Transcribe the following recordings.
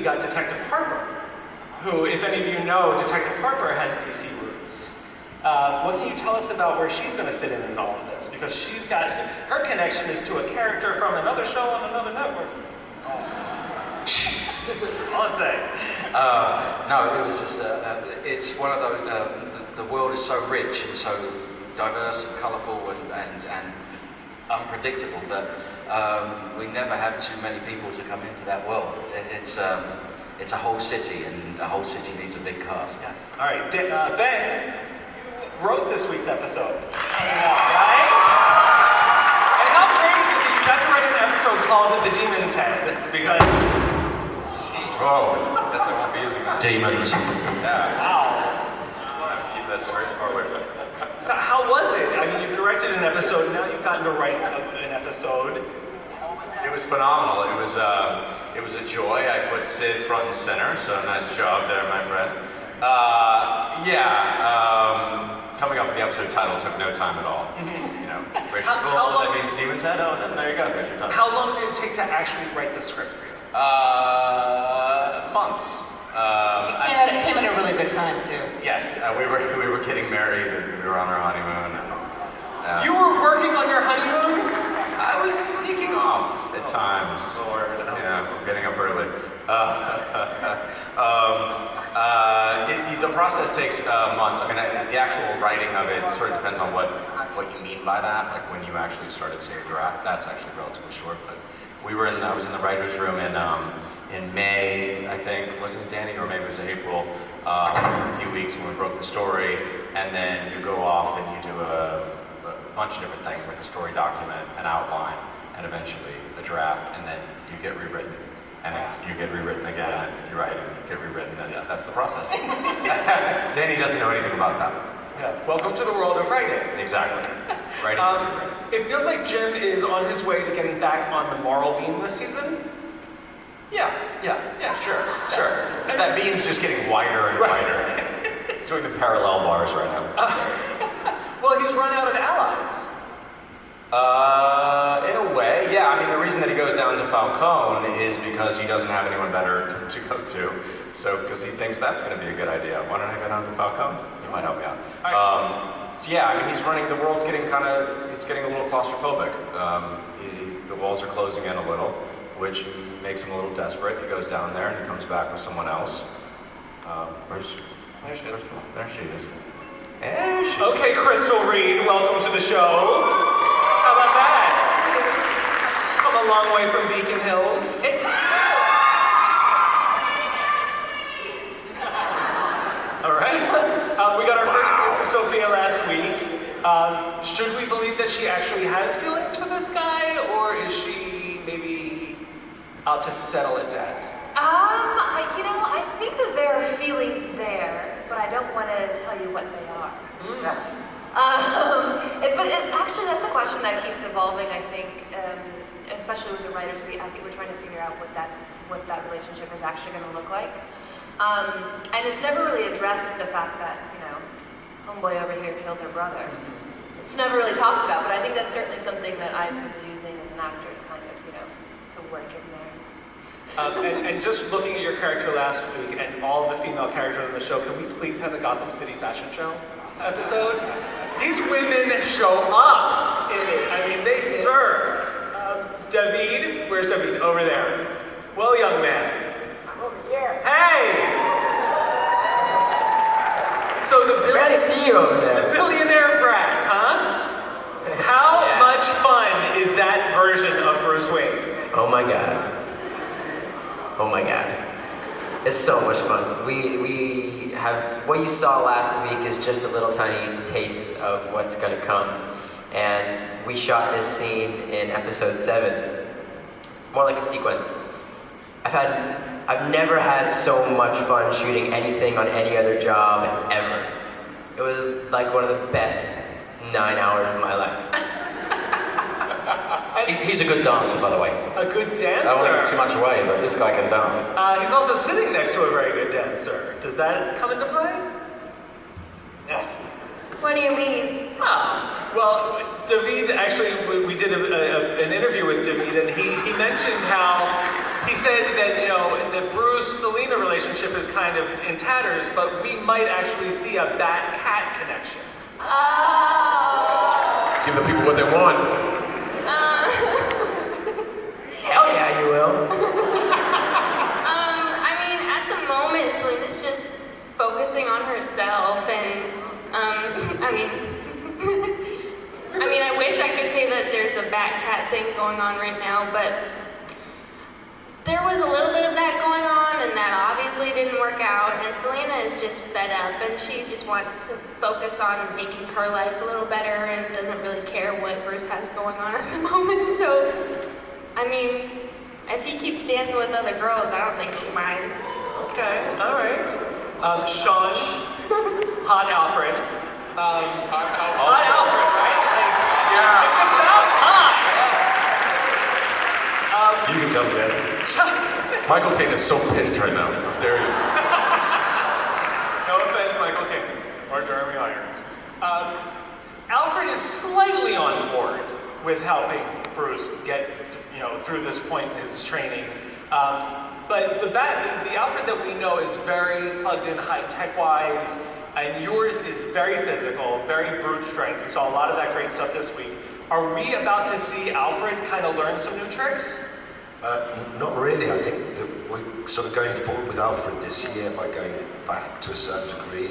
got Detective Harper, who, if any of you know, Detective Harper has DC roots. What can you tell us about where she's going to fit in all of this? Because she's got, her connection is to a character from another show on another network. I'll say. No, it was just, it's one of those, the world is so rich and so diverse and colourful and unpredictable that we never have too many people to come into that world. It's a whole city, and a whole city needs a big cast. Yes. All right, Ben, you wrote this week's episode. Right? And how great is it that you got to write an episode called The Demon's Head? Because... Whoa, guess I won't be using that. Demons. Yeah. Wow. I want to keep this very far away from it. How was it? I mean, you've directed an episode, and now you've gotten to write an episode. It was phenomenal. It was a joy. I put Sid front and center, so nice job there, my friend. Coming up with the episode title took no time at all. You know, Richard Gould, that means Demon's Head. Oh, then there you go, there's your title. How long did it take to actually write the script for you? Months. It came at a really good time too. Yes, we were getting married and we were on our honeymoon. You were working on your honeymoon? I was sneaking off at times, or getting up early. The process takes months. I mean, the actual writing of it sort of depends on what you mean by that. Like when you actually started, say, a draft, that's actually relatively short. But I was in the writers' room in May, I think, was it Danny, or maybe it was April, a few weeks when we broke the story, and then you go off and you do a bunch of different things, like a story document, an outline, and eventually a draft, and then you get rewritten, and you get rewritten again, and you write it, and you get rewritten, and that's the process. Danny doesn't know anything about that. Yeah. Welcome to the world of writing. Exactly. Writing is rewriting. It feels like Jim is on his way to getting back on the moral beam this season. Yeah, sure. And that beam's just getting wider and wider. Doing the parallel bars right now. Well, he's run out of allies. In a way, yeah. I mean, the reason that he goes down to Falcone is because he doesn't have anyone better to go to. So, because he thinks that's going to be a good idea. Why don't I go down to Falcone? You might help me out. So yeah, I mean, he's running. The world's getting it's getting a little claustrophobic. The walls are closing in a little, which makes him a little desperate. He goes down there and he comes back with someone else. There she is. There she is. Okay, Crystal Reed, welcome to the show. How about that? Come a long way from Beacon Hills. All right. We got our first case for Sophia last week. Should we believe that she actually has feelings for this guy, or is she maybe out to settle a debt? I think that there are feelings there, but I don't want to tell you what they are. Actually, that's a question that keeps evolving. I think, especially with the writers, I think we're trying to figure out what that relationship is actually going to look like. And it's never really addressed the fact that homeboy over here killed her brother. It's never really talked about, but I think that's certainly something that I've been using as an actor to kind of to work in there. And just looking at your character last week and all of the female characters on the show, can we please have the Gotham City fashion show episode? These women show up in it. I mean, they serve. David, where's David? Over there. Well, young man. I'm over here. Hey! So Glad to see you over there. The billionaire brat, huh? How much fun is that version of Bruce Wayne? Oh my god. Oh my god. It's so much fun. We have, what you saw last week is just a little tiny taste of what's gonna come. And we shot this scene in episode 7, more like a sequence. I've never had so much fun shooting anything on any other job ever. It was like one of the best 9 hours of my life. He's a good dancer, by the way. A good dancer? I don't want to give too much away, but this guy can dance. He's also sitting next to a very good dancer. Does that come into play? What do you mean? Well, David, actually, we did an interview with David, and he mentioned how he said that, that Bruce Bruce-Selena relationship is kind of in tatters, but we might actually see a bat-cat connection. Give the people what they want. Hell yeah, you will. I mean, at the moment, Selena's just focusing on herself, and I mean, I wish I could say that there's a bat-cat thing going on right now, but there was a little bit of that going on, and that obviously didn't work out, and Selena is just fed up, and she just wants to focus on making her life a little better and doesn't really care what Bruce has going on at the moment. So, I mean, if he keeps dancing with other girls, I don't think she minds. Okay, all right. Sean, hot Alfred. Hot Alfred, right? Like, yeah. It's about time. You can come get it. Michael Caine is so pissed right now. Dare you? No offense, Michael Caine or Jeremy Irons. Alfred is slightly on board with helping Bruce get, through this point in his training. But the Alfred that we know is very plugged in high-tech wise, and yours is very physical, very brute strength. We saw a lot of that great stuff this week. Are we about to see Alfred kind of learn some new tricks? Not really. I think that we're sort of going forward with Alfred this year by going back to a certain degree.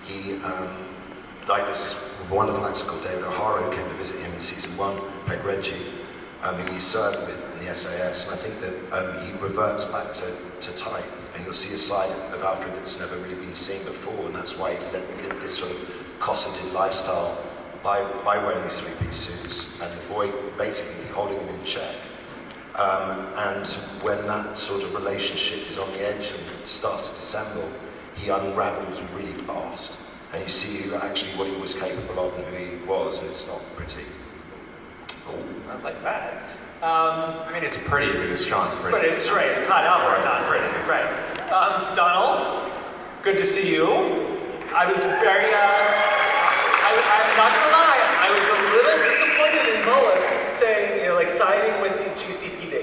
He, there's this wonderful actor called David O'Hara who came to visit him in season 1, played Reggie, who he served with in the SAS, and I think that he reverts back to type, and you'll see a side of Alfred that's never really been seen before, and that's why he lived this sort of cosseted lifestyle by wearing these three-piece suits, and the boy basically holding him in check. And when that sort of relationship is on the edge and it starts to dissemble, he unravels really fast. And you see actually what he was capable of and who he was, and it's not pretty. Oh, I like that. I mean, it's pretty because Sean's pretty. But it's right, it's not Alfred, not pretty, it's right. Donal, good to see you. I was very, I'm not gonna lie, I was a little disappointed in Logue saying, siding with the GCPD.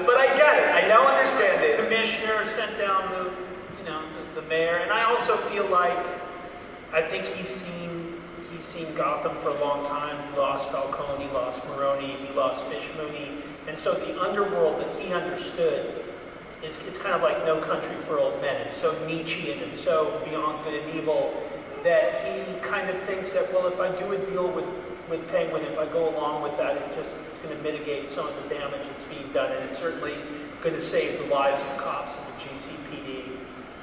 But I get it. I now understand it. Commissioner sent down the mayor, and I also feel like I think he's seen Gotham for a long time. He lost Falcone, he lost Moroni, he lost Fish Mooney, and so the underworld that he understood it's kind of like No Country for Old Men. It's so Nietzschean and so beyond good and evil that he kind of thinks that, well, if I do a deal with Penguin, if I go along with that, it's going to mitigate some of the damage that's being done, and it's certainly going to save the lives of cops in the GCPD.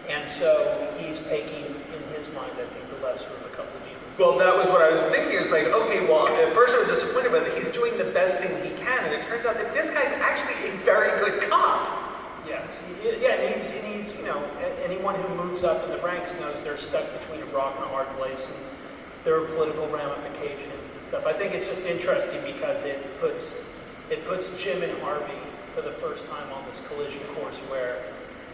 And so he's taking, in his mind, I think, the lesser of a couple of evils. Well, that was what I was thinking. It's like, okay, well, at first I was disappointed, but he's doing the best thing he can, and it turns out that this guy's actually a very good cop. Yes, and he's anyone who moves up in the ranks knows they're stuck between a rock and a hard place, and there are political ramifications and stuff. I think it's just interesting because it puts Jim and Harvey for the first time on this collision course where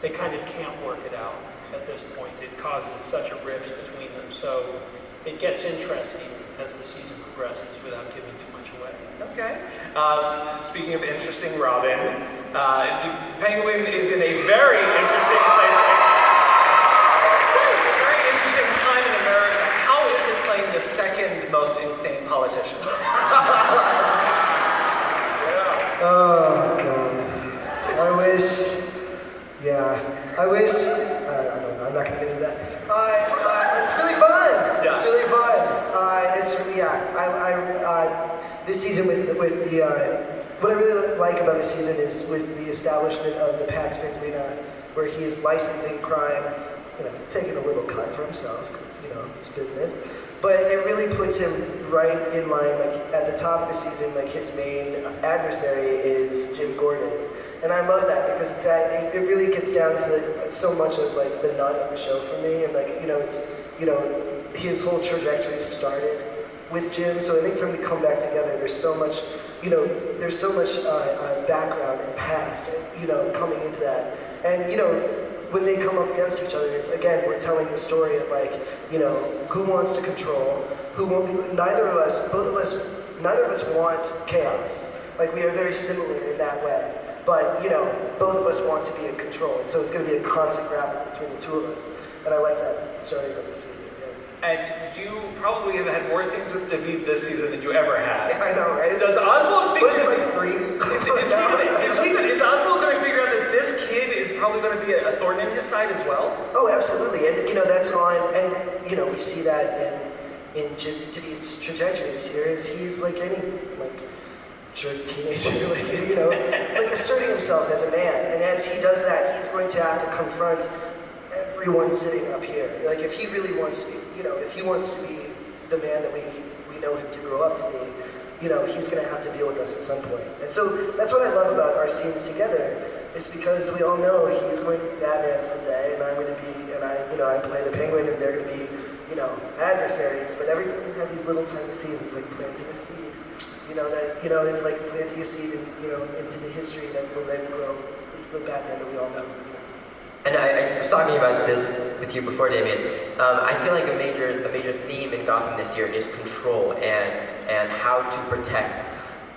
they kind of can't work it out at this point. It causes such a rift between them. So it gets interesting as the season progresses without giving too much away. Okay. Speaking of interesting, Robin, Penguin is in a very interesting place right now. A very interesting time in America. How is it playing the second most insane politician? Oh, God. I wish, I don't know, I'm not going to get into that. It's really fun. Yeah. It's really fun. This season with the, what I really like about this season is with the establishment of the Pax Penguina, where he is licensing crime, taking a little cut for himself, because, it's business. But it really puts him right in line, like at the top of the season, like his main adversary is Jim Gordon. And I love that because it really gets down to so much of like the nut of the show for me. And like, his whole trajectory started with Jim. So anytime we come back together, there's so much, background and past, coming into that. And, when they come up against each other, it's, again, we're telling the story of like, who wants to control, neither of us want chaos. Like, we are very similar in that way. But, you know, both of us want to be in control. And so it's going to be a constant grapple between the two of us. And I like that starting of this season. Yeah. And you probably have had more scenes with David this season than you ever had. I know, right? Does Oswald think... What is it, like 3? Is Oswald going to figure out that this kid is probably going to be a thorn in his side as well? Oh, absolutely. And, you know, that's on... And, you know, we see that in David's trajectories here is he's like any, like, jerk teenager, like, you know, like asserting himself as a man. And as he does that, he's going to have to confront everyone sitting up here. Like, if he really wants to be, you know, if he wants to be the man that we know him to grow up to be, you know, he's going to have to deal with us at some point. And so that's what I love about our scenes together, is because we all know he's going to be Batman someday, and I'm going to be, and I play the Penguin, and they're going to be, you know, adversaries. But every time we have these little tiny scenes, it's like planting a seed. You know, that, you know, it's like planting a seed, you know, into the history that will then grow into the Batman that we all know. And I was talking about this with you before, Damien. I feel like a major theme in Gotham this year is control and how to protect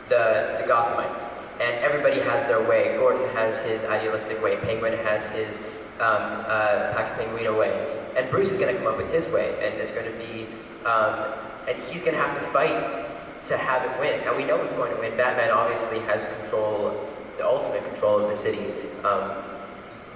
the Gothamites. And everybody has their way. Gordon has his idealistic way. Penguin has his Pax Penguina way. And Bruce is going to come up with his way. And it's going to be, and he's going to have to fight to have it win. And we know who's going to win. Batman obviously has control, the ultimate control of the city.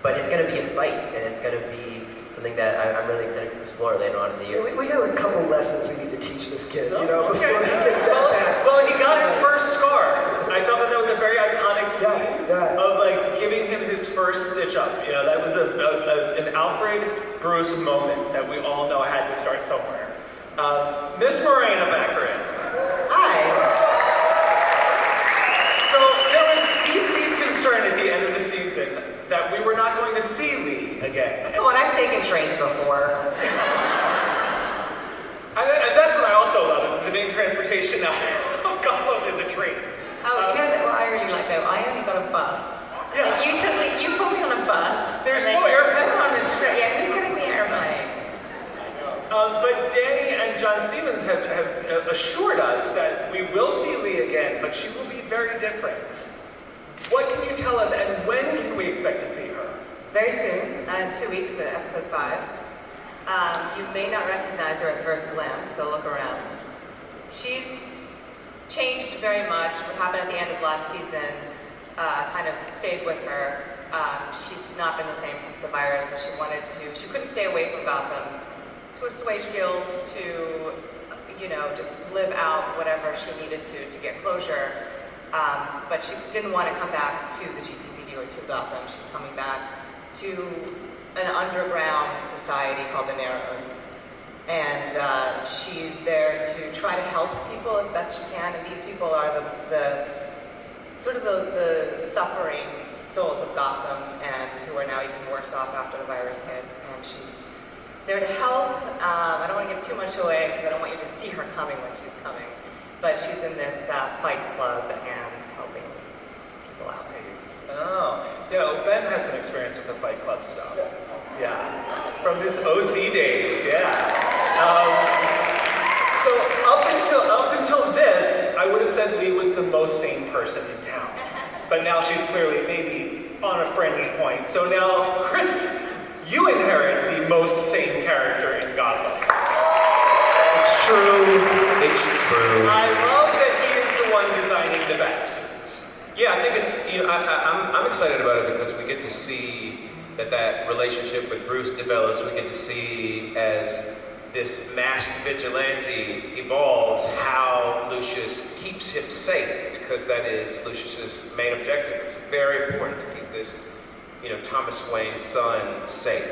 But it's going to be a fight, and it's going to be something that I'm really excited to explore later on in the year. Yeah, we got a couple lessons we need to teach this kid, you know, before he gets that bad. Well, he got his first scar. I thought that was a very iconic scene of, like, giving him his first stitch up. You know, that was an Alfred Bruce moment that we all know had to start somewhere. Miss Morena Baccarin. Hi. So there was deep concern at the end of the season that we were not going to see Lee again. Come on, I've taken trains before. And that's what I also love, is the main transportation now of Gotham is a train. Oh, you know what I really like though? I only got a bus. Yeah. Like, you put me on a bus. There's and then no airplane. You're on a train. Yeah, who's getting the airplane? But Danny and John Stevens have assured us that we will see Lee again, but she will be very different. What can you tell us, and when can we expect to see her? Very soon, in 2 weeks at episode 5. You may not recognize her at first glance, so look around. She's changed very much. What happened at the end of last season kind of stayed with her. She's not been the same since the virus, and she couldn't stay away from Gotham to assuage guilt, to, you know, just live out whatever she needed to get closure. But she didn't want to come back to the GCPD or to Gotham. She's coming back to an underground society called the Narrows. And she's there to try to help people as best she can. And these people are the sort of the suffering souls of Gotham, and who are now even worse off after the virus hit. And she's there to help. I don't want to give too much away because I don't want you to see her coming when she's coming. But she's in this fight club and helping people out. Oh, you know, Ben has some experience with the Fight Club stuff. Yeah, from his OC days, yeah. So up until this, I would have said Lee was the most sane person in town. But now she's clearly maybe on a fringe point. So now, Chris, you inherit the most sane character in Gotham. It's true. It's true. I love that he is the one designing the Batsuits. Yeah, I think it's, you know, I'm excited about it because we get to see that relationship with Bruce develops. We get to see as this masked vigilante evolves how Lucius keeps him safe, because that is Lucius's main objective. It's very important to keep this, you know, Thomas Wayne's son safe.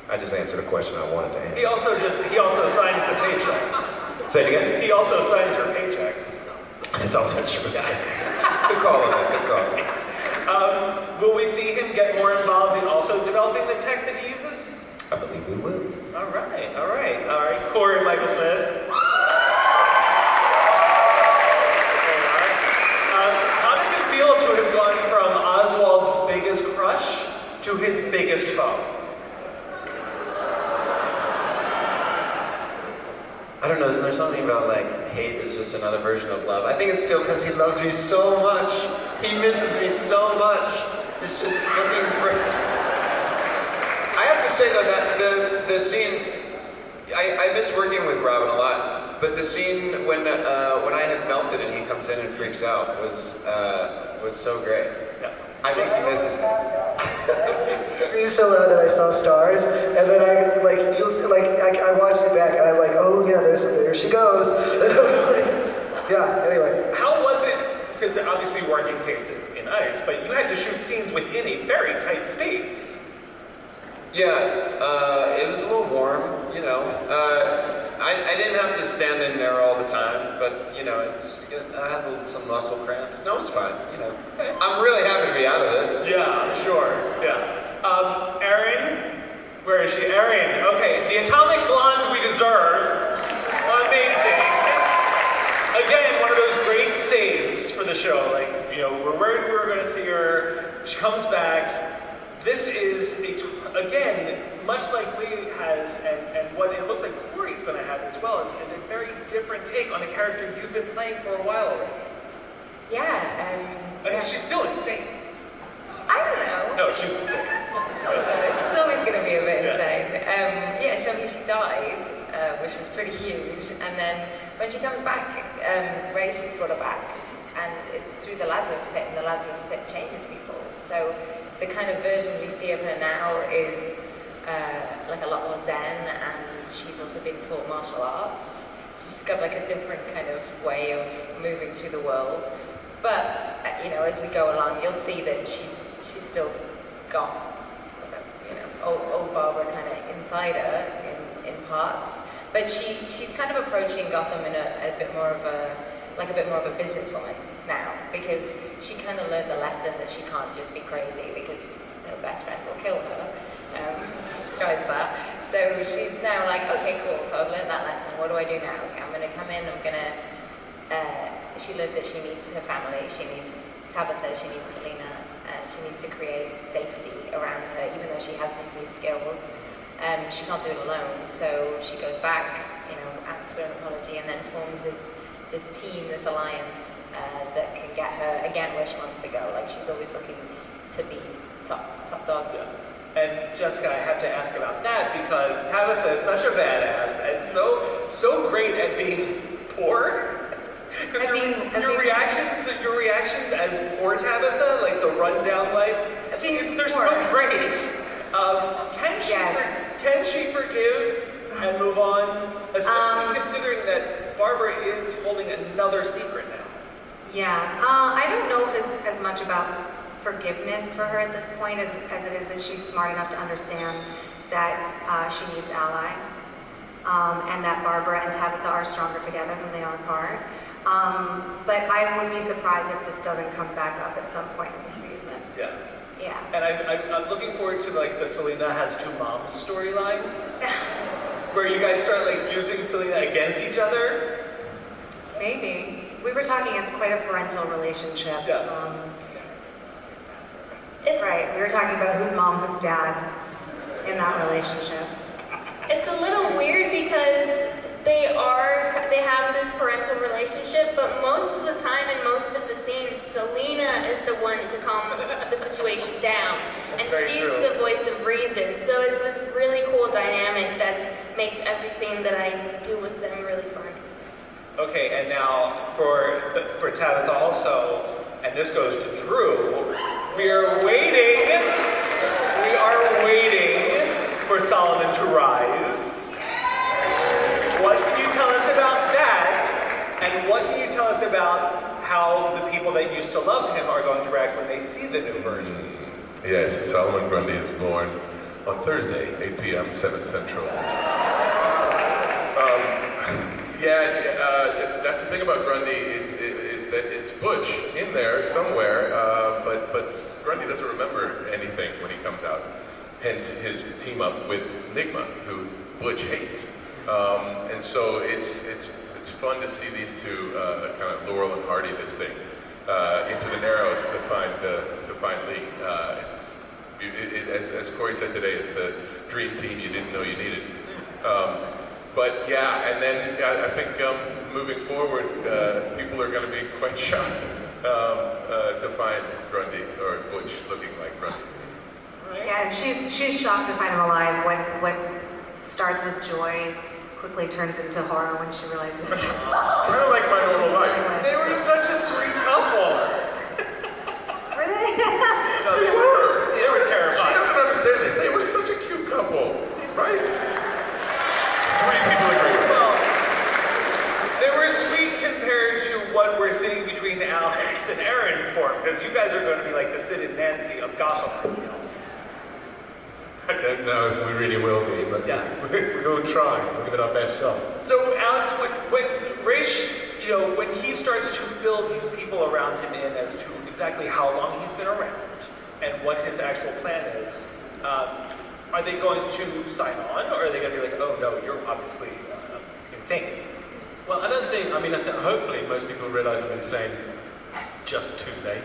I just answered a question I wanted to answer. He also signs the paychecks. Say it again? He also signs your paychecks. That's also true. Good call on that, good call. Will we see him get more involved in also developing the tech that he uses? I believe we will. All right. Cory, Michael Smith. How does it feel to have gone from Oswald's biggest crush to his biggest foe? I don't know, there's something about like hate is just another version of love. I think it's still because he loves me so much He misses me so much. He's just looking for... I have to say though that the scene, I miss working with Robin a lot, but the scene when I had melted and he comes in and freaks out was so great. Yeah. I think he misses me. It was so loud that I saw stars, and then I I watched it back, and I'm like, oh yeah, there she goes. And I was like, yeah. Anyway, How was it? Because obviously you weren't encased in ice, but you had to shoot scenes within a very tight space. Yeah, it was a little warm, you know. I didn't have to stand in there all the time, but you know, I had some muscle cramps. No, it's fine, you know. I'm really happy to be out of it. Yeah, I'm sure. Yeah. Erin, where is she? Erin. Okay, the atomic blonde we deserve. Amazing. Again, one of those great saves for the show. Like, you know, we're worried we were going to see her. She comes back. This is, again, much like Lee has, and what it looks like Cory's going to have as well, is a very different take on a character you've been playing for a while already. Yeah, I mean, she's still insane. I don't know. No, she's insane. She's always going to be a bit Yeah. insane. She died, which was pretty huge. And then when she comes back, Ray, she's brought her back. And it's through the Lazarus pit, and the Lazarus pit changes people. So the kind of version we see of her now is like a lot more zen, and she's also been taught martial arts. So she's got like a different kind of way of moving through the world. But you know, as we go along, you'll see that she's still got, you know, old Barbara kind of inside her in parts. But she's kind of approaching Gotham in a bit more of a businesswoman now, because she kind of learned the lesson that she can't just be crazy because her best friend will kill her. She tries that. So she's now like, okay, cool, so I've learned that lesson. What do I do now? Okay, I'm going to come in, she learned that she needs her family, she needs Tabitha, she needs Selena, she needs to create safety around her, even though she has these new skills. She can't do it alone, so she goes back, you know, asks for an apology, and then forms this team, this alliance that can get her again where she wants to go. Like, she's always looking to be top dog. Yeah. And Jessica, I have to ask about that because Tabitha is such a badass and so great at being poor. Because your reactions as poor Tabitha, like the rundown life, they're so great. Can she forgive and move on, especially considering that Barbara is holding another secret now? Yeah, I don't know if it's as much about forgiveness for her at this point as it is that she's smart enough to understand that she needs allies, and that Barbara and Tabitha are stronger together than they are apart. But I would be surprised if this doesn't come back up at some point in the season. Yeah. Yeah. And I'm looking forward to like the Selena has two moms storyline, where you guys start like using Selena against each other. Maybe. We were talking, it's quite a parental relationship. Yeah. Right, we were talking about who's mom, who's dad in that relationship. It's a little weird because they have this parental relationship, but most of the time in most of the scenes, Selena is the one to calm the situation down. And she's the voice of reason. So it's this really cool dynamic that makes every scene that I do with them really fun. Okay, and now for Tabitha also, and this goes to Drew, we are waiting for Solomon to rise. What can you tell us about that? And what can you tell us about how the people that used to love him are going to react when they see the new version? Yes, Solomon Grundy is born on Thursday, 8 p.m., 7 Central. That's the thing about Grundy is that it's Butch in there somewhere, but Grundy doesn't remember anything when he comes out. Hence his team up with Nigma, who Butch hates, and so it's fun to see these two kind of Laurel and Hardy this thing into the Narrows to find Lee. As Cory said today, it's the dream team you didn't know you needed. But yeah, and then I think moving forward, people are going to be quite shocked to find Grundy, or Butch looking like Grundy. Yeah, and she's shocked to find him alive. What starts with joy quickly turns into horror when she realizes. Kind of like my normal life. They were such a sweet couple. Were they? No, they were. They were She terrifying. doesn't understand this. They were such a cute couple, right? How many people agree with Well, they were sweet compared to what we're seeing between Alex and Erin for, because you guys are going to be like the Sid and Nancy of Gotham. I don't know if we really will be, but Yeah. we'll try. We'll give it our best shot. So Alex, when Raish, when he starts to fill these people around him in as to exactly how long he's been around and what his actual plan is, are they going to sign on, or are they going to be like, oh no, you're obviously insane? Well, I don't think, hopefully most people realize I'm insane just too late.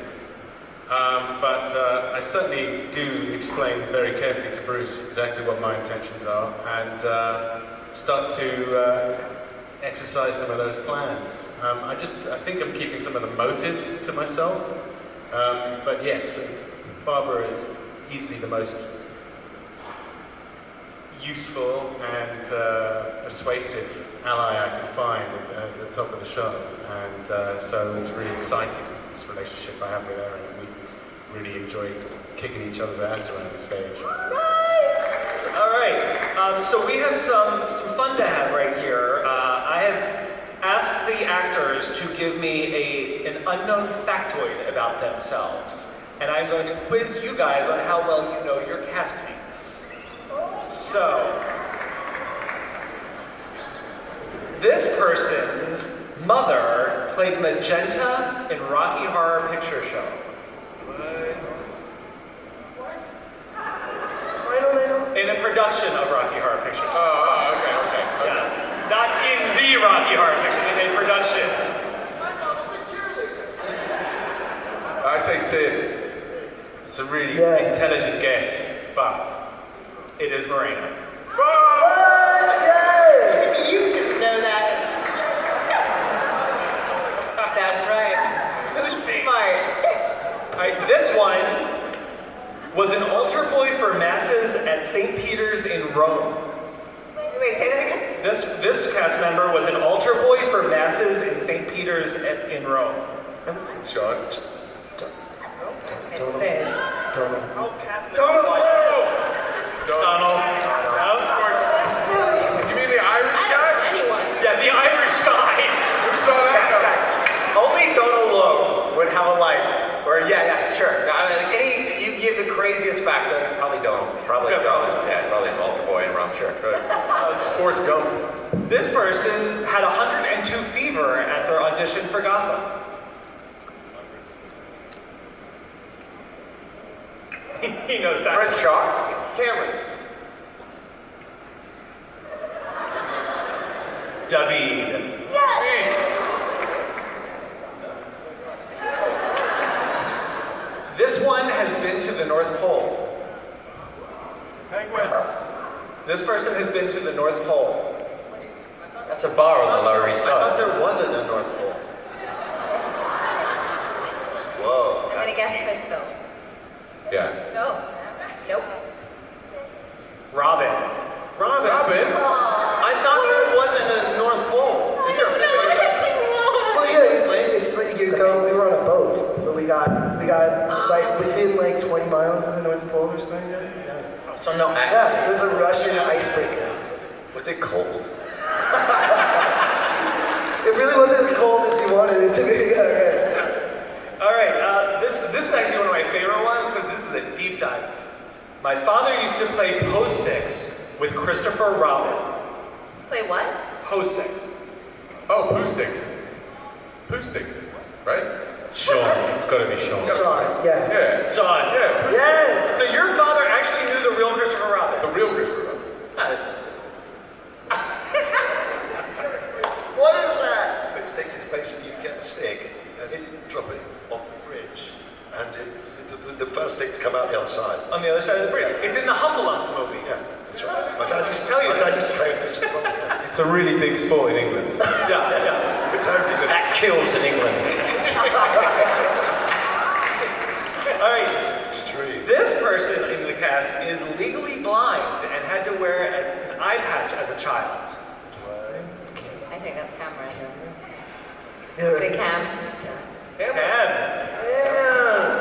But I certainly do explain very carefully to Bruce exactly what my intentions are and start to exercise some of those plans. I think I'm keeping some of the motives to myself. But yes, Barbara is easily the most useful and persuasive ally I could find at the top of the show. And so it's really exciting, this relationship I have with Erin. We really enjoy kicking each other's ass around the stage. Nice! All right, so we have some fun to have right here. I have asked the actors to give me an unknown factoid about themselves. And I'm going to quiz you guys on how well you know your castmates. So, this person's mother played Magenta in Rocky Horror Picture Show. What? I don't. In a production of Rocky Horror Picture Show. Oh, okay. Yeah. Not in the Rocky Horror Picture, in a production. I say Sid. It's a really intelligent guess, but it is Morena. Yes! You didn't know that. That's right. Who's smart? All right, this one was an altar boy for masses at St. Peter's in Rome. Wait, say that again? This cast member was an altar boy for masses in St. Peter's in Rome. Sean? It's Sid. Donal. Donal. Of course. You mean the Irish guy? Anyone. Yeah, the Irish guy. Who saw that? Only Donal Logue would have a life. Or sure. You give the craziest fact, probably Donal. Probably Donal. Yeah, probably an altar boy in Rome. Sure. It's Forrest Gump. This person had 102 fever at their audition for Gotham. He knows that. Chris Chalk. Camren. David. This one has been to the North Pole. Penguin. This person has been to the North Pole. That's a bar on the Lower East I thought Side. there wasn't a North Pole. Whoa. I'm gonna guess Crystal. Yeah. No. Nope. Robin. Robin? Aw. I thought there wasn't a North Pole. Is there a Well, yeah, it's like we were on a boat, but we got like within like 20 miles of the North Pole or something like that. Yeah. So no act. Yeah, it was a Russian icebreaker. Was it cold? It really wasn't as cold as you wanted it to be. Yeah, right. All right, this is actually one of my favorite ones because this is a deep dive. My father used to play Postix with Christopher Robin. Play what? Postix. Oh, poo sticks. Poo sticks, right? Sean. It's got to be Sean. Sean, yeah. Yeah. John. Yeah. Yes! So your father actually knew the real Christopher Robin? The real Christopher Robin. That is. What is that? Poo sticks is basically you get a stick and you drop it off the bridge, and it's the first stick to come out the other side. On the other side of the bridge. It's in the Hufflepuff movie. Yeah, that's right. My dad used to Tell you My dad used to play with Christopher Robin. Yeah. It's a really big sport in England. Yeah. We're totally good. That kills in England. This person in the cast is legally blind and had to wear an eye patch as a child. I think that's Camren. Yeah. The Cam. Cam.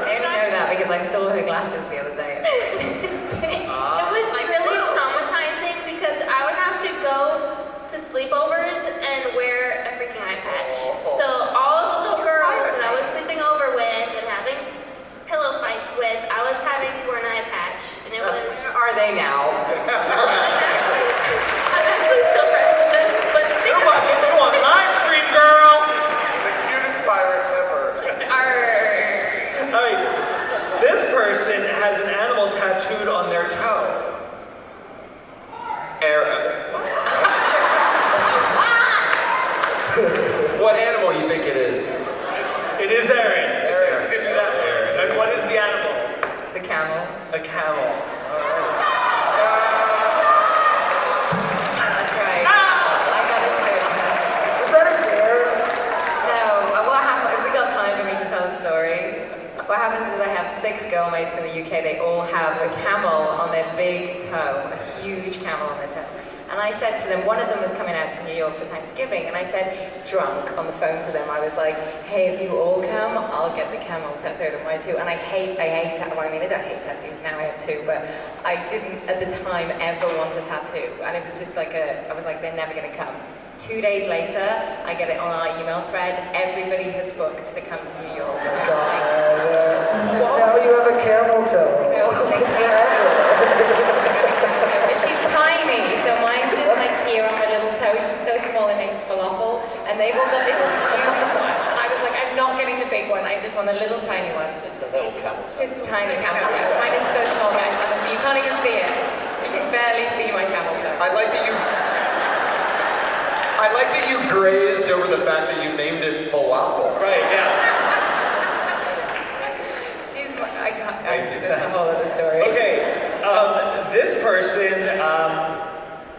I only know that because I saw her glasses the other day. It was really traumatizing because I would have to go to sleepovers and wear a freaking eye patch. So all of the little girls that I was sleeping over with and having pillow fights with, I was having to wear an eye patch, and it was. Are they now? I'm actually still friends with them, but They're watching. They want live stream, girl. The cutest pirate ever. All right. This person has an animal tattooed on their toe. Erin. What animal you think it is? It is Erin. It's Erin. give me that one. And what is the animal? The camel. A camel. That's right. I got it too. Was that a dare? No, what happened, if we got time for me to tell a story, what happens is I have 6 girlmates in the UK, they all have a camel on their big toe, a huge camel on their toe. And I said to them, one of them was coming out to New York for Thanksgiving, and I said, drunk, on the phone to them, I was like, hey, if you all come, I'll get the camel tattooed on my too. And I hate well, I mean, I don't hate tattoos, now I have 2, but I didn't, at the time, ever want a tattoo. And it was just like I was like, they're never gonna come. 2 days later, I get it on our email thread, everybody has booked to come to New York. And I was like, Now you have a camel toe. oh, thank you. But she's tiny, so mine's just like here on my little toe. She's so small, her name's Falafel, and they've all got this huge one. And I was like, I'm not getting the big one, I just want a little tiny one. Just a little camel toe. Just a tiny camel toe. Mine is so small, guys, honestly, you can't even see it. You can barely see my camel toe. I like that you grazed over the fact that you named it falafel. Right, yeah. I can't, that's a whole other story. Okay, this person,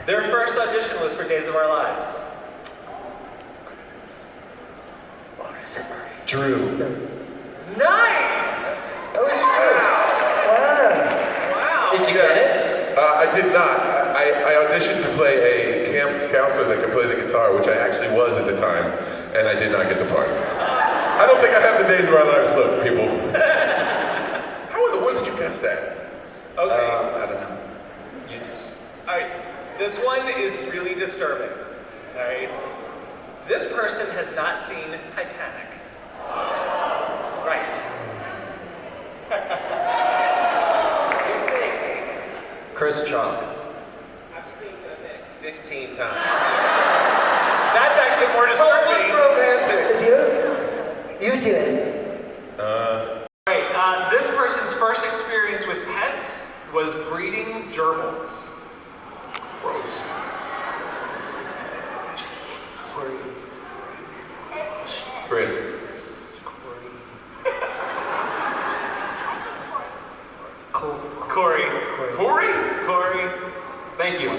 their first audition was for Days of Our Lives. Drew. Nice! That was true. Wow. Wow. Did you get it? I did not. I auditioned to play a camp counselor that could play the guitar, which I actually was at the time, and I did not get the part. I don't think I have the Days of Our Lives look, people. How in the world did you guess that? Okay. I don't know. You just. All right, this one is really disturbing. All right, this person has not seen Titanic. Right. Chris Chalk. I've seen Titanic 15 times. That's actually more disturbing. Romantic. It's you? You've seen it. Right, this person's first experience with pets was breeding gerbils. Gross. Chris. Cory. Cory? Cory. Thank you.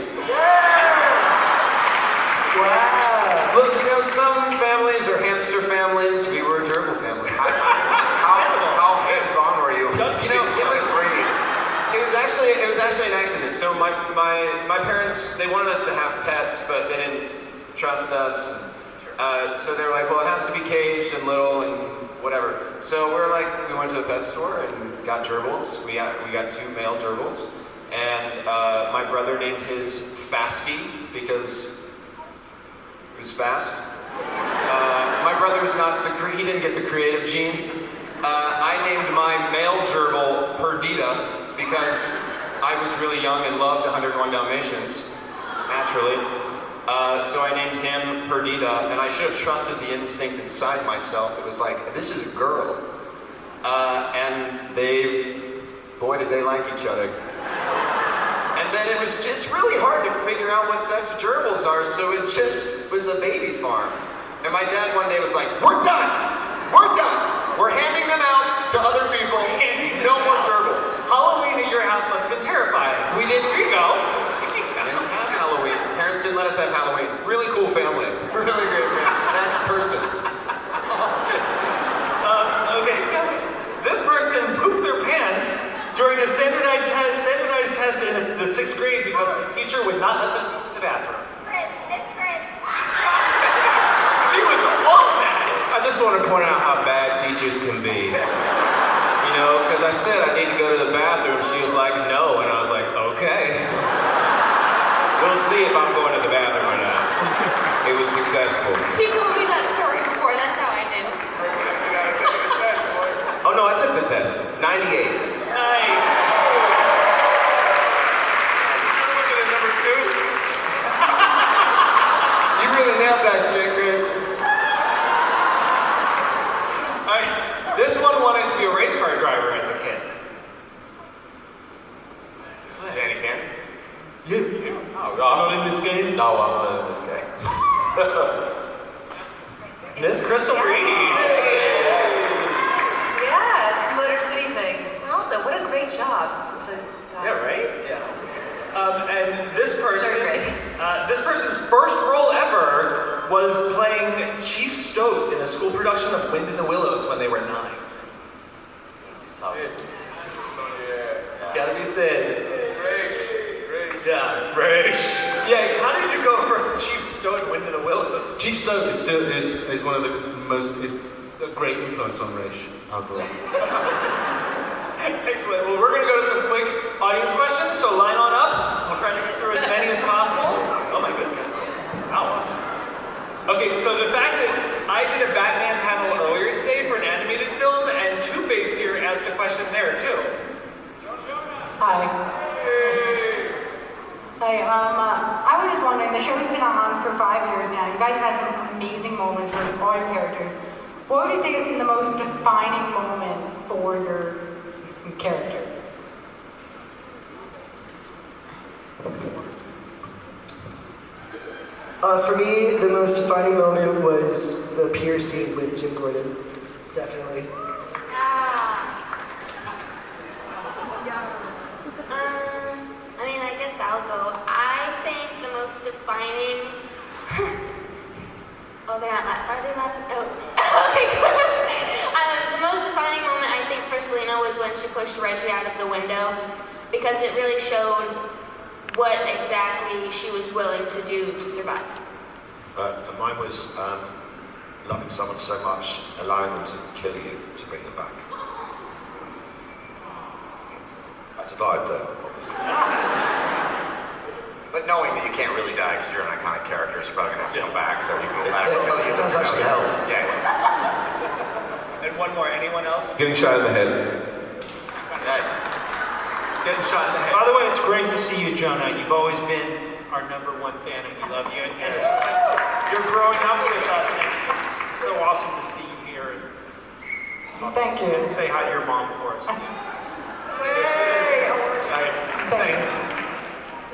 Wow. Look, you know, some families are hamster families. We were a gerbil family. How hands-on were you? You know, it was actually an accident. So my parents, they wanted us to have pets, but they didn't trust us. So they were like, well, it has to be caged and little and whatever. So we went to the pet store and got gerbils. We got 2 male gerbils, and my brother named his Fasty because he was fast. My brother was he didn't get the creative genes. I named my male gerbil Perdita because I was really young and loved 101 Dalmatians, naturally. So I named him Perdita, and I should have trusted the instinct inside myself. It was like, this is a girl. And boy, did they like each other. And then it's really hard to figure out what sex gerbils are, so it just was a baby farm. And my dad one day was like, we're done! We're done! We're handing them out to other people. No more gerbils. Halloween at your house must have been terrifying. We didn't. Here you go. We didn't have Halloween. Parents didn't let us have Halloween. Really cool family. Really great family. Next person. Okay, this person pooped their pants during a 6th grade because the teacher would not let them in the bathroom. She was on that. I just want to point out how bad teachers can be. You know, because I said I need to go to the bathroom. She was like, no. And I was like, okay. We'll see if I'm going to the bathroom or not. It was successful. You told me that story before, that's how I did. Oh no, I took the test. 98. Nice. Number 2. You really nailed that shit, Chris. This one wanted to be a race car driver as a kid. Danny can. You. Oh, I'm not in this game? No, I'm not in this game. Miss Crystal Reed. Yeah, it's a Motor City thing. And also, what a great job. Yeah, right? Yeah. And this Third person's first role ever was playing Chief Stoat in a school production of Wind in the Willows when they were 9. Gotta be Sid. Yeah, Raish. Yeah, how did you go from Chief Stoat in Wind in the Willows? Chief Stoat is still is one of the most is a great influence on Raish. Oh, great. Excellent. Well, we're going to go to some quick audience questions, so line on up. We'll try to get through as many as possible. Oh my goodness. Wow. Okay, so the fact that I did a Batman panel earlier today for an animated film, and Two-Face here asked a question there too. Hi. Hey, I was just wondering, the show's been on for 5 years now. You guys have had some amazing moments for all your characters. What would you say has been the most defining moment for your character? For me, the most defining moment was the pier scene with Jim Gordon. Definitely. I mean, I guess I'll go. I think the most defining. Oh, they're not. Are they laughing? Oh, okay, good. The most defining moment, I think, for Selena was when she pushed Reggie out of the window, because it really showed what exactly she was willing to do to survive. And mine was loving someone so much, allowing them to kill you to bring them back. I survived though, obviously. But knowing that you can't really die because you're an iconic character, so you're probably gonna have to come back, so you can go back. It does actually help. Yeah. And one more. Anyone else? Getting shot in the head. Getting shot in the head. By the way, it's great to see you, Jonah. You've always been our #1 fan, and we love you. And you're growing up with us, and it's so awesome to see you here. And Thank you. And say hi to your mom for us. Hey! Thanks.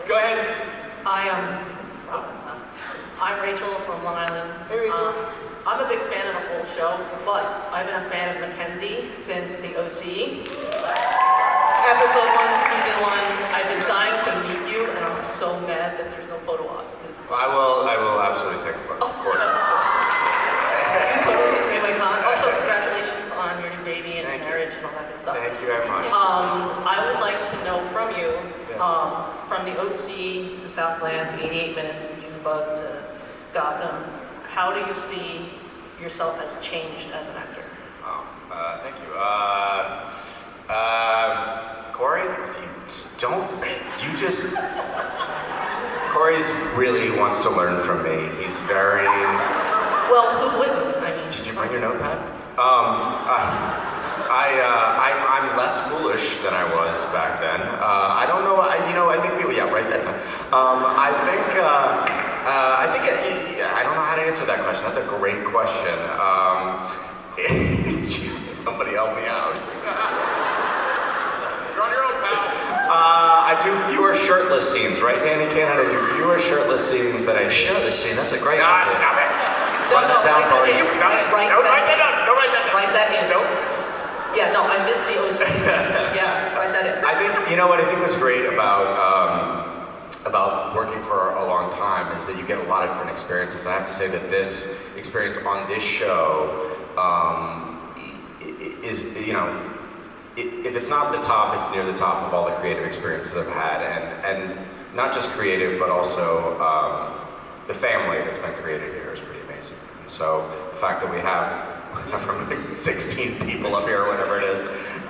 Go ahead. I'm Rachel from Long Island. Hey, Rachel. I'm a big fan of the whole show, but I've been a fan of McKenzie since the OC. Episode 1, Season 1, I've been dying to meet you, and I'm so mad that there's no photo ops. I will absolutely take a photo, of course. You totally just made my con. Also, congratulations on your new baby and marriage and all that good stuff. Thank you very much. I would like to know from you, from the OC to Southland to 88 Minutes to Junebug to Gotham, how do you see yourself as changed as an actor? Thank you. Cory, if you don't, Cory's really wants to learn from me. He's very... Well, who wouldn't? Did you bring your notepad? I'm less foolish than I was back then. I don't know. I think people. Yeah, write that down. I don't know how to answer that question. That's a great question. Jesus, somebody help me out. You're on your own, pal. I do fewer shirtless scenes, right, Danny Cannon? I do fewer shirtless scenes than I Shirtless scene. That's a great. Stop it. Write that down, Cory. Write that in. Nope. Yeah, no, I missed the OC. Yeah, write that in. I think, what I think was great about working for a long time is that you get a lot of different experiences. I have to say that this experience on this show is, if it's not the top, it's near the top of all the creative experiences I've had, and not just creative, but also the family that's been created here is pretty amazing. And so the fact that we have from like 16 people up here or whatever it is,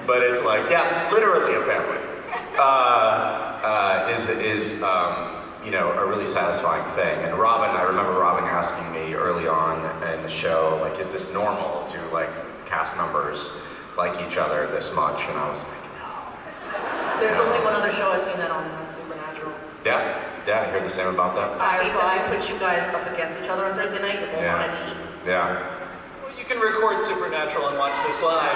but it's like, yeah, literally a family, is you know, a really satisfying thing. And Robin, I remember Robin asking me early on in the show, like, is this normal to like cast members like each other this much? And I was like, no. There's only one other show I've seen that on, that's Supernatural. Yeah, I heard the same about that. Firefly puts you guys up against each other on Thursday night, you won't want to eat. Yeah. Well, you can record Supernatural and watch this live.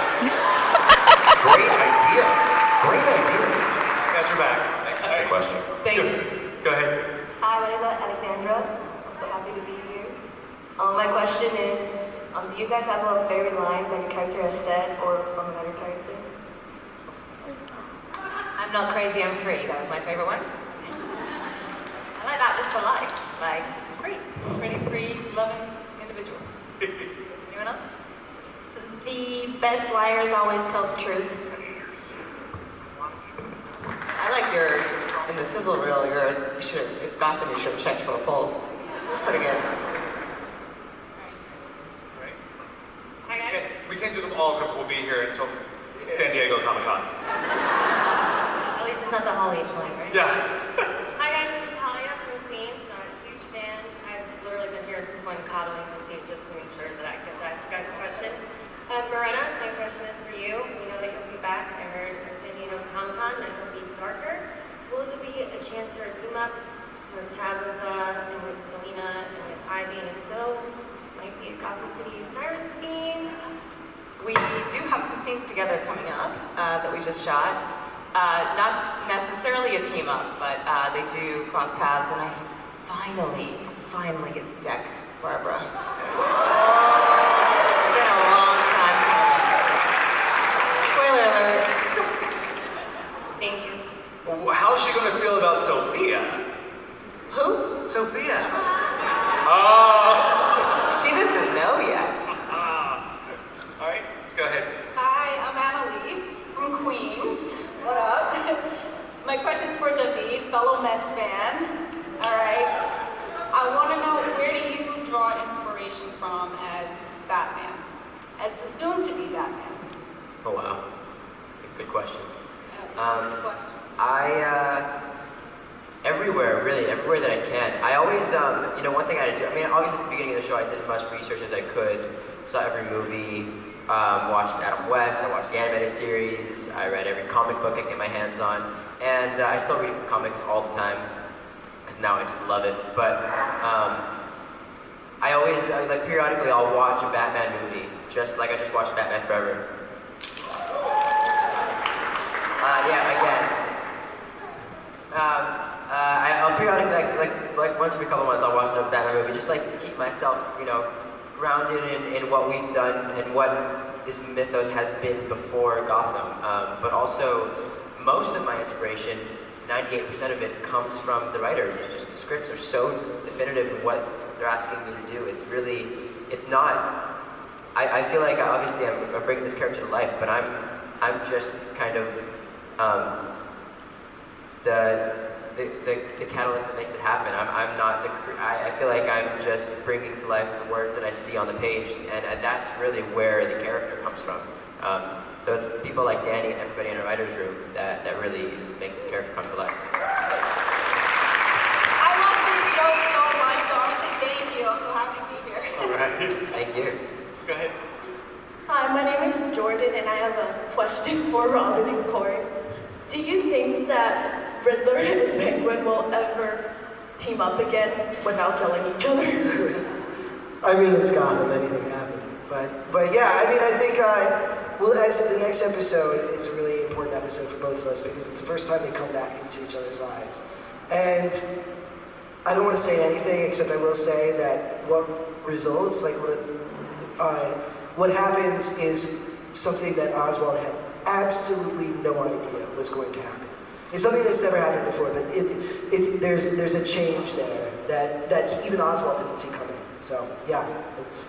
Great idea. Great idea. Got your back. Good question. Thank you. Go ahead. Hi, my name is Alexandra. I'm so happy to be here. My question is, do you guys have a favorite line that your character has said or from another character? I'm not crazy, I'm free. That was my favorite one. I like that just for life. Like, it's free. Pretty free, loving individual. Anyone else? The best liars always tell the truth. I like your, in the sizzle reel, it's Gotham, you should have checked for a pulse. It's pretty good. We can't do them all because we'll be here until San Diego Comic-Con. At least it's not the Hall H line, right? Yeah. Hi guys, I'm Talia from Queens. I'm a huge fan. I've literally been here since when coddling the seat just to make sure that I get to ask you guys a question. Morena, my question is for you. We know that you'll be back. I heard at San Diego Comic-Con that it'll be darker. Will there be a chance for a team up with Tabitha and with Selena and with Ivy? And if so, might be a Gotham City Sirens theme? We do have some scenes together coming up that we just shot. Not necessarily a team up, but they do cross paths, and I finally get to deck Barbara. It's been a long time coming. Spoiler alert. Thank you. Well, how's she going to feel about Sophia? Who? Sophia. She doesn't know yet. All right, go ahead. Hi, I'm Annalise from Queens. What up? My question's for David, fellow Mets fan. All right. I want to know, where do you draw inspiration from as Batman? As the soon-to-be Batman? Oh wow, that's a good question. Everywhere that I can. I always, one thing I do, obviously at the beginning of the show I did as much research as I could, saw every movie, watched Adam West, I watched the animated series, I read every comic book I get my hands on, and I still read comics all the time, because now I just love it, but I always, periodically I'll watch a Batman movie, just like I just watched Batman Forever. I'll periodically, like once every couple months, I'll watch a Batman movie, just like to keep myself, grounded in what we've done and what this mythos has been before Gotham. But also, most of my inspiration, 98% of it, comes from the writers. Just the scripts are so definitive in what they're asking me to do. It's not. I feel like obviously I'm bringing this character to life, but I'm just kind of the catalyst that makes it happen. I'm not I feel like I'm just bringing to life the words that I see on the page, and that's really where the character comes from. So it's people like Danny and everybody in the writer's room that really make this character come to life. I love this show so much, so I want to say thank you. I'm so happy to be here. All right. Thank you. Go ahead. Hi, my name is Jordan, and I have a question for Robin and Cory. Do you think that Riddler and Penguin will ever team up again without killing each other? I mean, it's Gotham, anything can happen. But yeah, I think, as the next episode is a really important episode for both of us because it's the first time they come back into each other's lives. And I don't want to say anything except I will say that what results, what happens is something that Oswald had absolutely no idea was going to happen. It's something that's never happened before, but there's a change there that even Oswald didn't see coming. So yeah, it's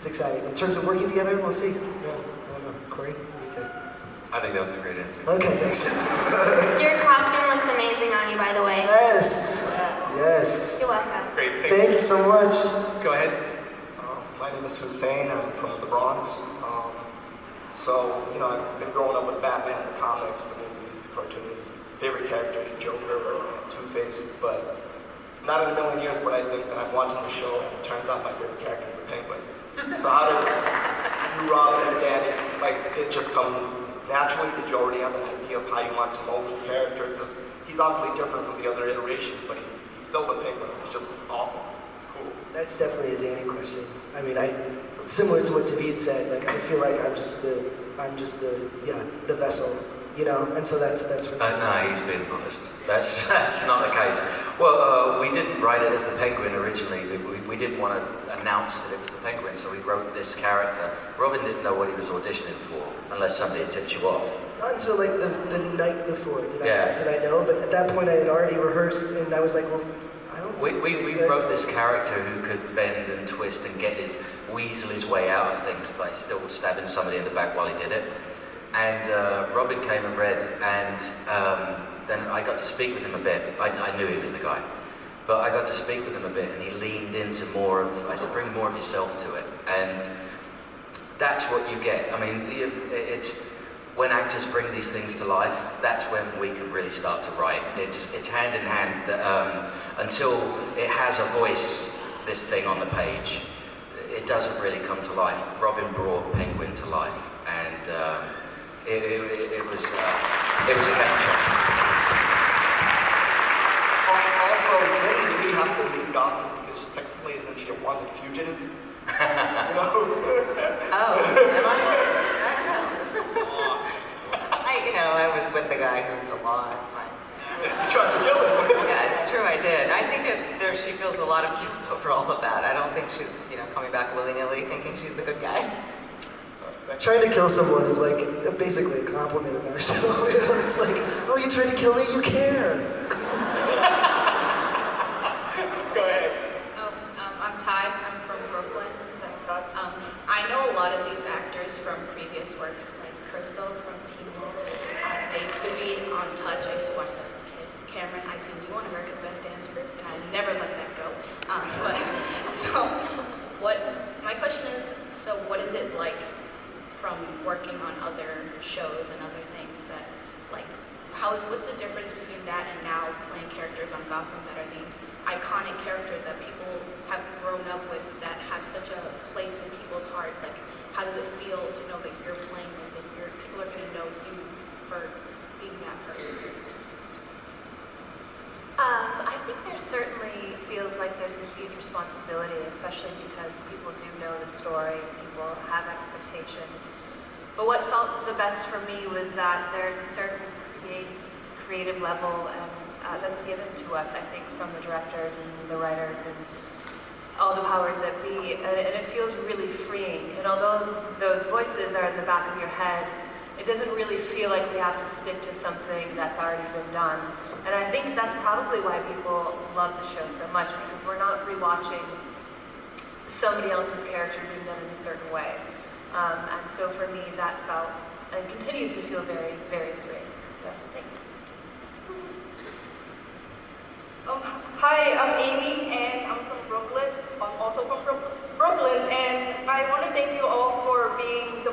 exciting. In terms of working together, we'll see. Yeah, I don't know. Cory, what do you think? I think that was a great answer. Okay, thanks. Your costume looks amazing on you, by the way. Yes. Yes. You're welcome. Great. Thank you so much. Go ahead. My name is Hussein. I'm from the Bronx. So, you know, I've been growing up with Batman, the comics, the movies, the cartoons. Favorite character is Joker or Two-Face, but not in a million years would I think that I'm watching the show and it turns out my favorite character is the Penguin. So how did you, Robin, and Danny, like, did it just come naturally? Did you already have an idea of how you want to mold this character? Because he's obviously different from the other iterations, but he's still the Penguin. He's just awesome. It's cool. That's definitely a Danny question. I mean, similar to what David said, like I feel like I'm just the vessel, you know, and so that's what. No, he's being honest. That's not the case. Well, we didn't write it as the Penguin originally. We didn't want to announce that it was the Penguin, so we wrote this character. Robin didn't know what he was auditioning for, unless somebody had tipped you off. Not until like the night before did I know, but at that point I had already rehearsed, and I was like, well, I don't. We wrote this character who could bend and twist and weasel his way out of things by still stabbing somebody in the back while he did it. And Robin came and read, and then I got to speak with him a bit. I knew he was the guy, but I got to speak with him a bit, and he leaned into more of, I said, bring more of yourself to it. And that's what you get. I mean, it's when actors bring these things to life, that's when we can really start to write. It's hand in hand that, until it has a voice, this thing on the page, it doesn't really come to life. Robin brought Penguin to life, and it was a game changer. Also, didn't we have to leave Gotham because technically isn't she a wanted fugitive? You know? Oh, am I? I don't know. I was with the guy who's the law, it's fine. You tried to kill him. Yeah, it's true, I did. I think that she feels a lot of guilt over all of that. I don't think she's, coming back willy-nilly thinking she's the good guy. Trying to kill someone is like basically a compliment of ourselves. It's like, oh, you tried to kill me, you care. Go ahead. I'm Ty. I'm from Brooklyn. So I know a lot of these actors from previous works, like Crystal from Teen Wolf, Dave DeVete on Touch. I used to watch that as a kid. Camren, I seen you on America's Best Dance Group, and I never let that go. My question is, so what is it like from working on other shows and other things that, like, what's the difference between that and now playing characters on Gotham that are these iconic characters that people have grown up with that have such a place in people's hearts? Like, how does it feel to know that you're playing this and people are going to know you for being that person? I think there certainly feels like there's a huge responsibility, especially because people do know the story, people have expectations. But what felt the best for me was that there's a certain creative level that's given to us, I think, from the directors and the writers and all the powers that be, and it feels really freeing. And although those voices are in the back of your head, it doesn't really feel like we have to stick to something that's already been done. And I think that's probably why people love the show so much, because we're not rewatching somebody else's character being done in a certain way. And so for me, that felt, and continues to feel very, very freeing. So, thanks. Hi, I'm Amy, and I'm from Brooklyn. I'm also from Brooklyn, and I want to thank you all for being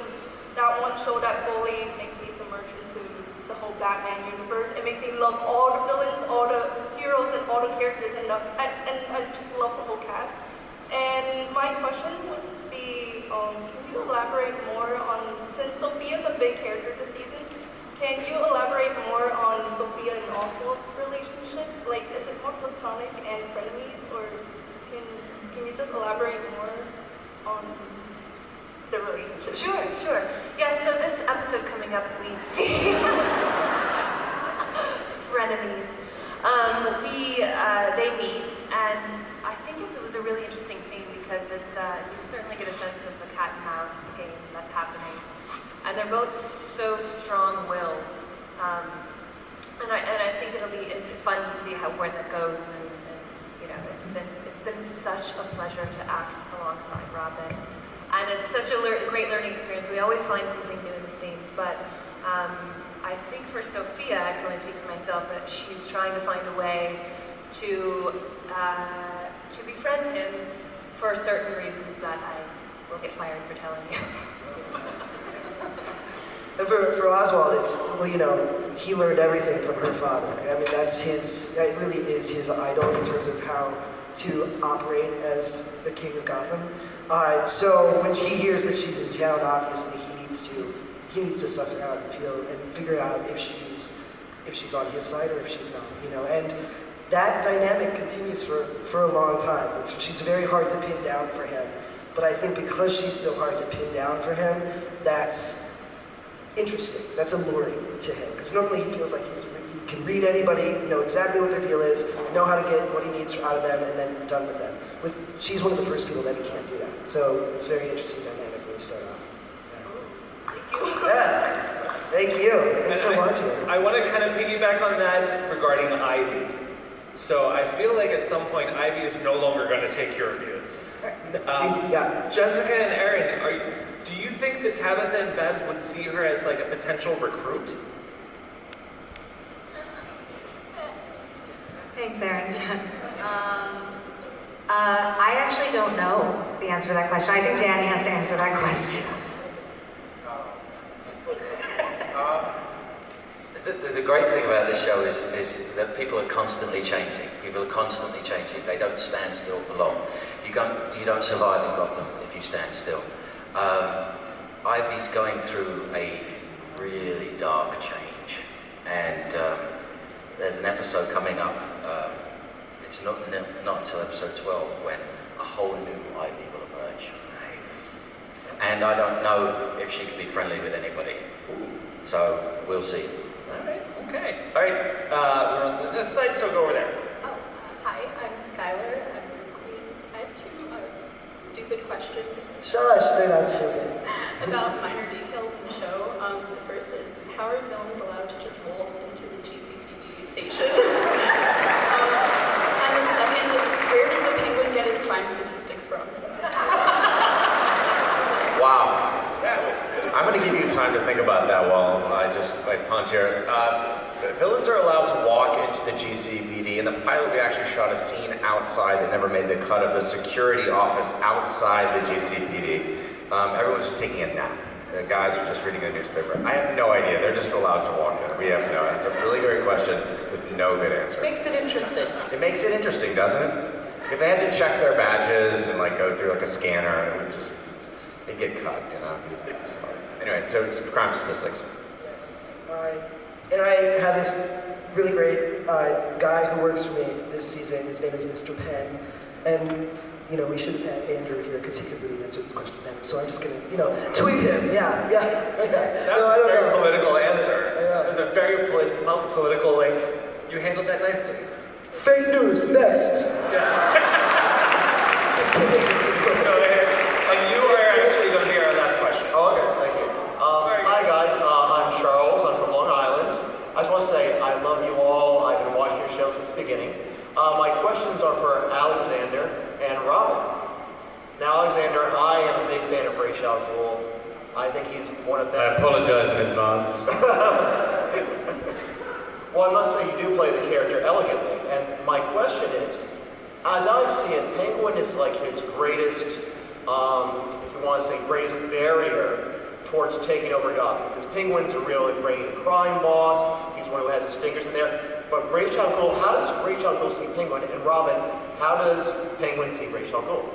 that one show that fully makes me submerged into the whole Batman universe and make me love all the villains, all the heroes, and all the characters, and I just love the whole cast. And my question would be, can you elaborate more on, since Sophia's a big character this season, can you elaborate more on Sophia and Oswald's relationship? Like, is it more platonic and frenemies, or can you just elaborate more on the relationship? Sure. Yeah, so this episode coming up, we see frenemies. They meet, and I think it was a really interesting scene because it's you certainly get a sense of the cat and mouse game that's happening, and they're both so strong-willed, and I think it'll be fun to see where that goes, and it's been such a pleasure to act alongside Robin. And it's such a great learning experience. We always find something new in the scenes, but I think for Sophia, I can only speak for myself, that she's trying to find a way to befriend him for certain reasons that I will get fired for telling you. And for Oswald, it's, well, you know, he learned everything from her father. I mean, that really is his idol in terms of how to operate as the king of Gotham. So when he hears that she's in town, obviously he needs to suss her out and figure out if she's on his side or if she's not, you know. And that dynamic continues for a long time. She's very hard to pin down for him. But I think because she's so hard to pin down for him, that's interesting. That's alluring to him. Because normally he feels like he can read anybody, know exactly what their deal is, know how to get what he needs out of them, and then done with them. She's one of the first people that he can't do that. So it's a very interesting dynamic when we start off. Yeah. Thank you. Thanks for watching. I want to kind of piggyback on that regarding Ivy. So I feel like at some point Ivy is no longer going to take your abuse. Yeah. Jessica and Erin, do you think that Tabitha and Babs would see her as like a potential recruit? Thanks, Erin. I actually don't know the answer to that question. I think Danny has to answer that question. The great thing about this show is that people are constantly changing. People are constantly changing. They don't stand still for long. You don't survive in Gotham if you stand still. Ivy's going through a really dark change, and there's an episode coming up. It's not until episode 12 when a whole new Ivy will emerge. Nice. And I don't know if she can be friendly with anybody. So we'll see. Okay. All right. We're on this side, so go over there. Hi, I'm Skylar. I'm from Queens. I have two stupid questions. Shush, they're not stupid. About minor details in the show. The first is, how are villains allowed to just waltz into the GCPD station? And the second is, where does the Penguin get his crime statistics from? Wow. I'm going to give you time to think about that while I punch here. Villains are allowed to walk into the GCPD. In the pilot, we actually shot a scene outside that never made the cut of the security office outside the GCPD. Everyone's just taking a nap. The guys are just reading the newspaper. I have no idea. They're just allowed to walk in. We have no. It's a really great question with no good answer. Makes it interesting. It makes it interesting, doesn't it? If they had to check their badges and like go through like a scanner, it would just they'd get cut, you know. So, anyway, so it's crime statistics. Yes. And I have this really great guy who works for me this season. His name is Mr. Penn. And, you know, we should have had Andrew here because he could really answer this question better. So I'm just going to, you know, tweet him. Yeah. That was a very political answer. It was a very political, like, you handled that nicely. Fake news, next. Just kidding. And you are actually going to be our last question. Oh, okay, thank you. Hi guys, I'm Charles, I'm from Long Island. I just want to say I love you all, I've been watching your show since the beginning. My questions are for Alexander and Robin. Now Alexander, I am a big fan of Ra's al Ghul. I think he's one of them. I apologize in advance. Well, I must say you do play the character elegantly, and my question is, as I see it, Penguin is like his greatest, if you want to say greatest barrier towards taking over Gotham. Because Penguin's a really great crime boss, he's one who has his fingers in there. But Ra's al Ghul, how does Ra's al Ghul see Penguin? And Robin, how does Penguin see Ra's al Ghul?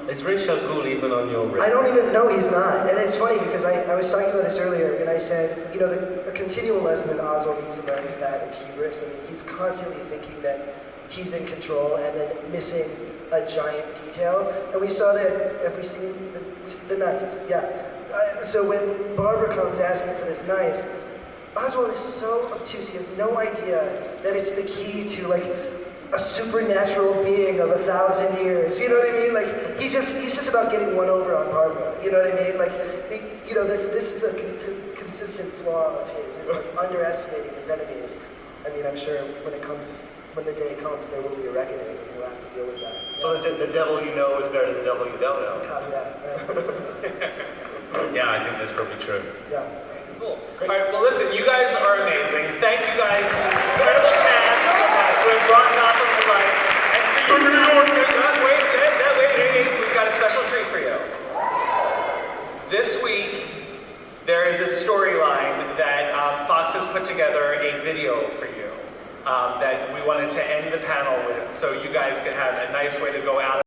Is Ra's al Ghul even on your radar? I don't even know he's not. And it's funny because I was talking about this earlier and I said, you know, the continual lesson that Oswald needs to learn is that of hubris. I mean, he's constantly thinking that he's in control and then missing a giant detail. And we saw that, have we seen the knife? Yeah. So when Barbara comes asking for this knife, Oswald is so obtuse, he has no idea that it's the key to like a supernatural being of 1,000 years. You know what I mean? Like he's just about getting one over on Barbara. You know what I mean? Like you know this is a consistent flaw of his. Is like underestimating his enemies. I mean, I'm sure when the day comes, there will be a reckoning, and he'll have to deal with that. So the devil you know is better than the devil you don't know. Copy that. Right? Yeah, I think that's probably true. Yeah. Cool. All right, well listen, you guys are amazing. Thank you guys, incredible cast who have brought Gotham to life. And wait, we've got a special treat for you. This week, there is a storyline that Fox has put together a video for you that we wanted to end the panel with, so you guys could have a nice way to go out